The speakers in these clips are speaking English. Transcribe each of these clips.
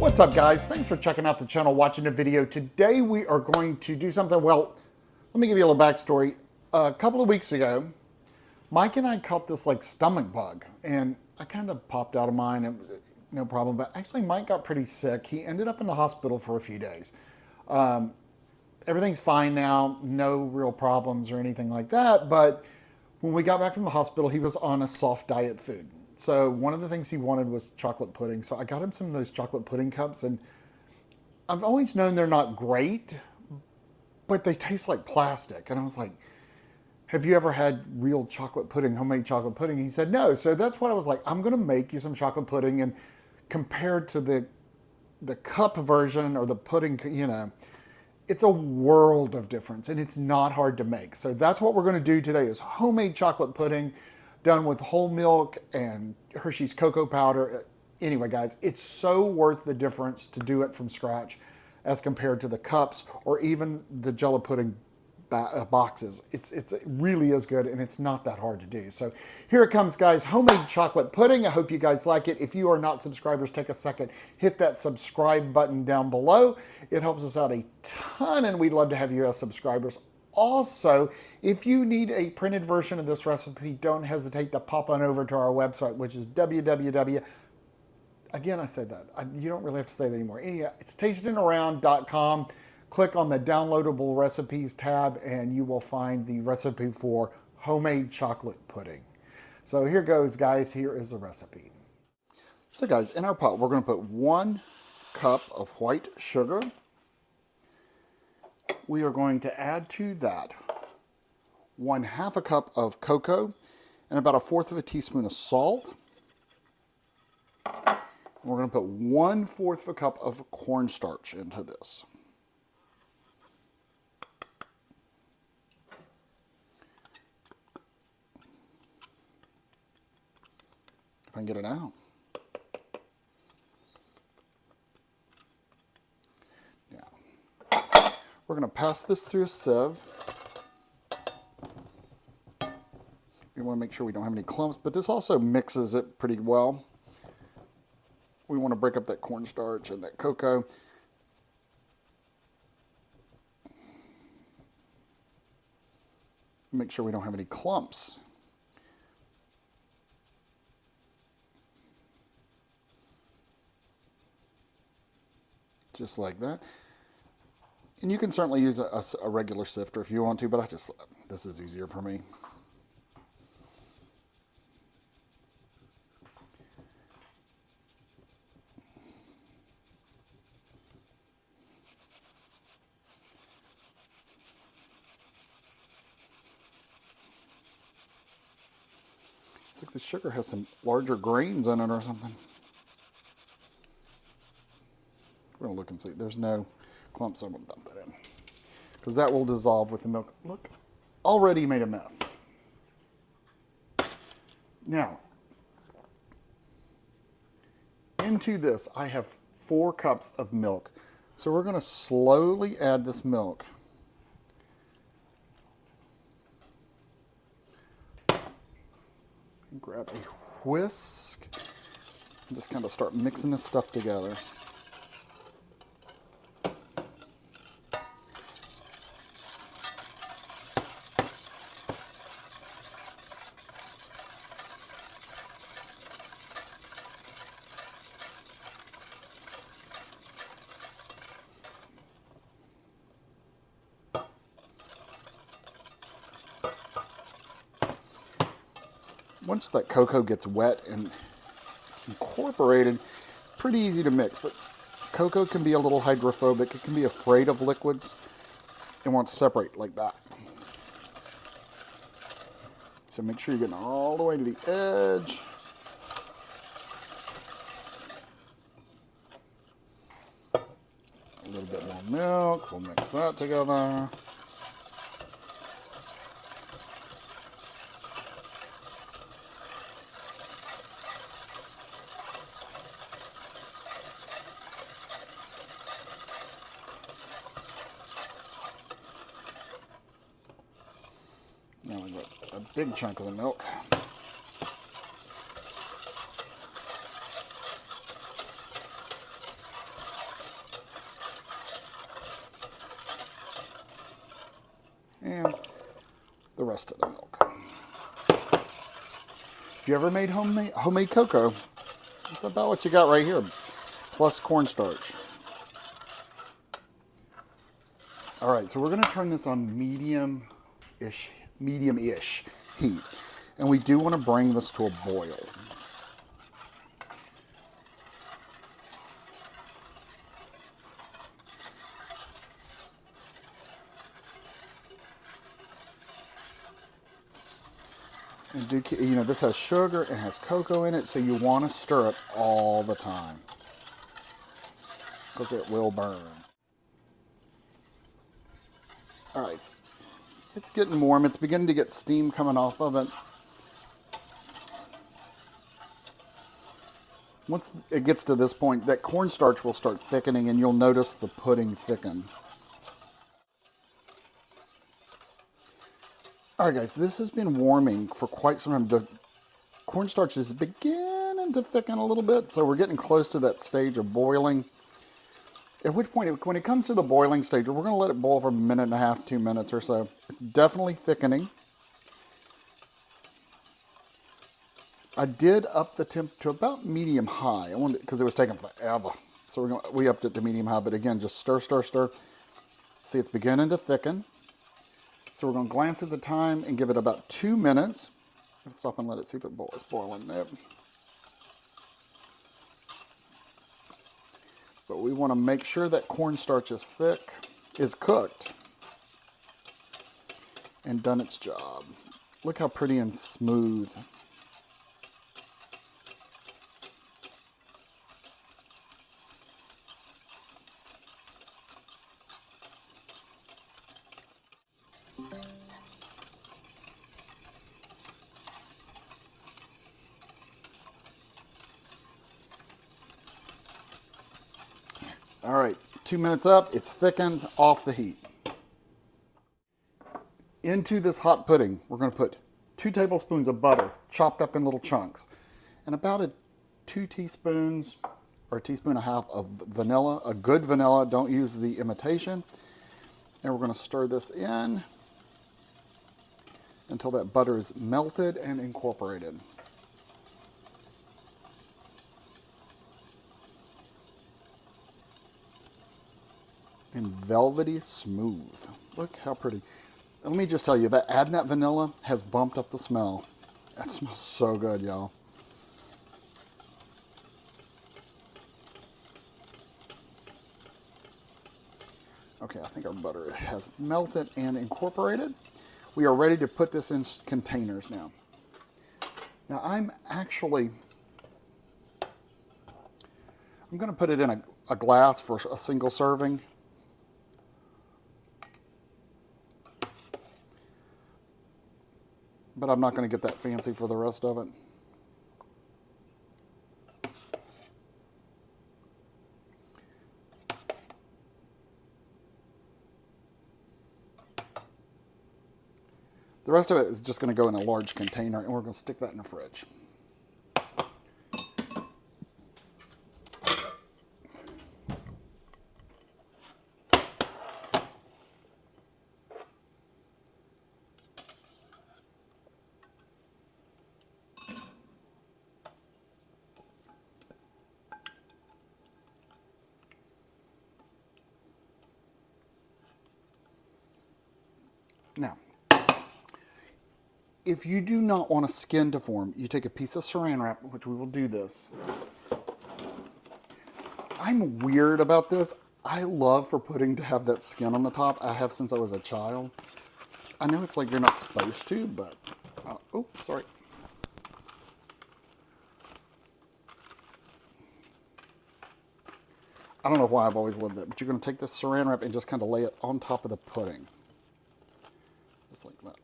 What's up, guys? Thanks for checking out the channel, watching the video. Today we are going to do something, well, let me give you a little backstory. A couple of weeks ago, Mike and I caught this like stomach bug, and I kind of popped out of mine, and no problem, but actually Mike got pretty sick. He ended up in the hospital for a few days. Everything's fine now, no real problems or anything like that, but when we got back from the hospital, he was on a soft diet food. So one of the things he wanted was chocolate pudding. So I got him some of those chocolate pudding cups, and I've always known they're not great, but they taste like plastic. And I was like, have you ever had real chocolate pudding, homemade chocolate pudding? He said, no. So that's what I was like, I'm gonna make you some chocolate pudding, and compared to the cup version or the pudding, you know, it's a world of difference, and it's not hard to make. So that's what we're gonna do today, is homemade chocolate pudding done with whole milk and Hershey's cocoa powder. Anyway, guys, it's so worth the difference to do it from scratch as compared to the cups or even the Jello pudding boxes. It really is good, and it's not that hard to do. So here it comes, guys, homemade chocolate pudding. I hope you guys like it. If you are not subscribers, take a second, hit that subscribe button down below. It helps us out a ton, and we'd love to have you as subscribers. Also, if you need a printed version of this recipe, don't hesitate to pop on over to our website, which is www. Again, I said that. You don't really have to say that anymore. It's tastinaround.com. Click on the downloadable recipes tab, and you will find the recipe for homemade chocolate pudding. So here goes, guys. Here is the recipe. So, guys, in our pot, we're going to put 1 cup of white sugar. We are going to add to that 1/2 cup of cocoa and about 1/4 teaspoon of salt. We're going to put 1/4 cup of cornstarch into this. If I can get it out. We're going to pass this through a sieve. We want to make sure we don't have any clumps, but this also mixes it pretty well. We want to break up that cornstarch and that cocoa. Make sure we don't have any clumps. Just like that. And you can certainly use a regular sifter if you want to, but this is easier for me. It's like the sugar has some larger grains in it or something. We're going to look and see. There's no clumps. I'm going to dump that in because that will dissolve with the milk. Look, already made a mess. Now, into this, I have 4 cups of milk. So we're going to slowly add this milk. Grab a whisk and just kind of start mixing this stuff together. Once that cocoa gets wet and incorporated, it's pretty easy to mix, but cocoa can be a little hydrophobic. It can be afraid of liquids and wants to separate like that. So make sure you're getting all the way to the edge. A little bit more milk, we'll mix that together. Now we've got a big chunk of the milk. and the rest of the milk. If you ever made homemade cocoa, that's about what you got right here, plus cornstarch. All right, so we're going to turn this on medium-ish heat. And we do want to bring this to a boil. And you know, this has sugar and has cocoa in it, so you want to stir it all the time because it will burn. All right, it's getting warm. It's beginning to get steam coming off of it. Once it gets to this point, that cornstarch will start thickening and you'll notice the pudding thicken. All right, guys, this has been warming for quite some time. The cornstarch is beginning to thicken a little bit, so we're getting close to that stage of boiling. At which point, when it comes to the boiling stage, we're going to let it boil for a minute and a half, 2 minutes or so. It's definitely thickening. I did up the temp to about medium high. I wanted because it was taking forever, so we upped it to medium high. But again, just stir, stir, stir. See, it's beginning to thicken. So we're going to glance at the time and give it about 2 minutes. Let's stop and let it see if it boils. Boiling there. But we want to make sure that cornstarch is cooked and done its job. Look how pretty and smooth. All right, 2 minutes up, it's thickened, off the heat. Into this hot pudding, we're going to put 2 tablespoons of butter, chopped up in little chunks, and about 2 teaspoons, or a teaspoon and a half of vanilla, a good vanilla, don't use the imitation. And we're going to stir this in until that butter is melted and incorporated. And velvety smooth. Look how pretty. And let me just tell you that adding that vanilla has bumped up the smell. That smells so good, y'all. Okay, I think our butter has melted and incorporated. We are ready to put this in containers now. Now I'm going to put it in a glass for a single serving. But I'm not going to get that fancy for the rest of it. The rest of it is just going to go in a large container, and we're going to stick that in the fridge. Now, if you do not want a skin to form, you take a piece of saran wrap, which we will do this. I'm weird about this. I love for pudding to have that skin on the top. I have since I was a child. I know it's like you're not supposed to, but, oh, sorry. I don't know why I've always loved that, but you're going to take this saran wrap and just kind of lay it on top of the pudding. Just like that.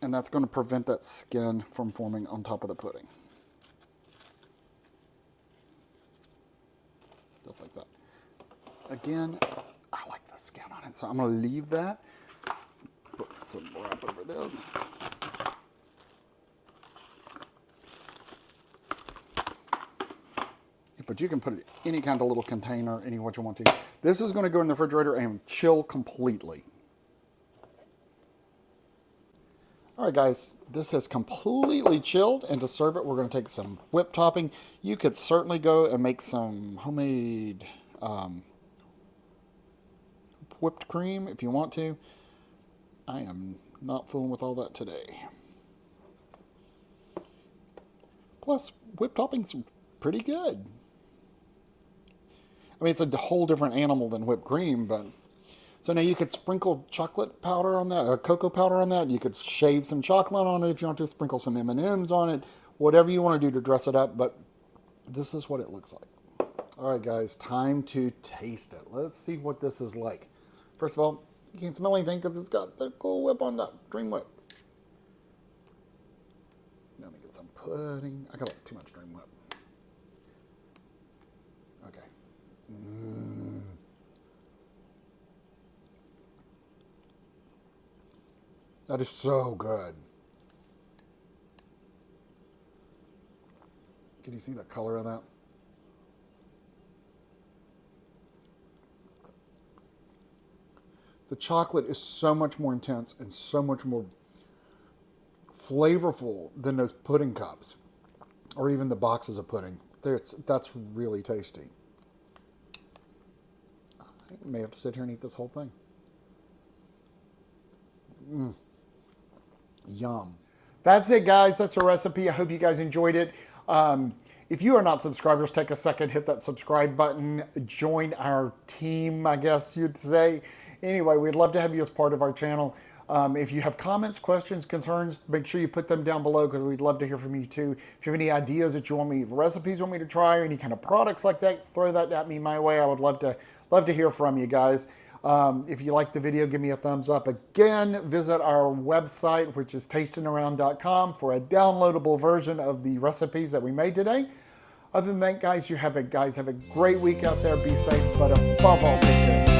And that's going to prevent that skin from forming on top of the pudding. Just like that. Again, I like the skin on it, so I'm going to leave that. Put some wrap over this. But you can put it in any kind of little container, any what you want to. This is going to go in the refrigerator and chill completely. All right, guys, this has completely chilled, and to serve it, we're going to take some whipped topping. You could certainly go and make some homemade whipped cream if you want to. I am not fooling with all that today. Plus, whipped topping's pretty good. I mean, it's a whole different animal than whipped cream, but... So now you could sprinkle chocolate powder on that, cocoa powder on that. You could shave some chocolate on it if you want to, sprinkle some M&Ms on it, whatever you want to do to dress it up, but this is what it looks like. All right, guys, time to taste it. Let's see what this is like. First of all, you can't smell anything because it's got the Cool Whip on top, Dream Whip. Let me get some pudding. I got too much Dream Whip. Okay. That is so good. Can you see the color of that? The chocolate is so much more intense and so much more flavorful than those pudding cups or even the boxes of pudding. That's really tasty. I may have to sit here and eat this whole thing. Yum. That's it, guys. That's our recipe. I hope you guys enjoyed it. If you are not subscribers, take a second, hit that subscribe button, join our team, I guess you'd say. Anyway, we'd love to have you as part of our channel. If you have comments, questions, concerns, make sure you put them down below because we'd love to hear from you too. If you have any ideas that you want me, recipes you want me to try, or any kind of products like that, throw that at me my way. I would love to hear from you guys. If you liked the video, give me a thumbs up. Again, visit our website, which is tastingaround.com, for a downloadable version of the recipes that we made today. Other than that, guys, have a great week out there. Be safe, but above all, take care.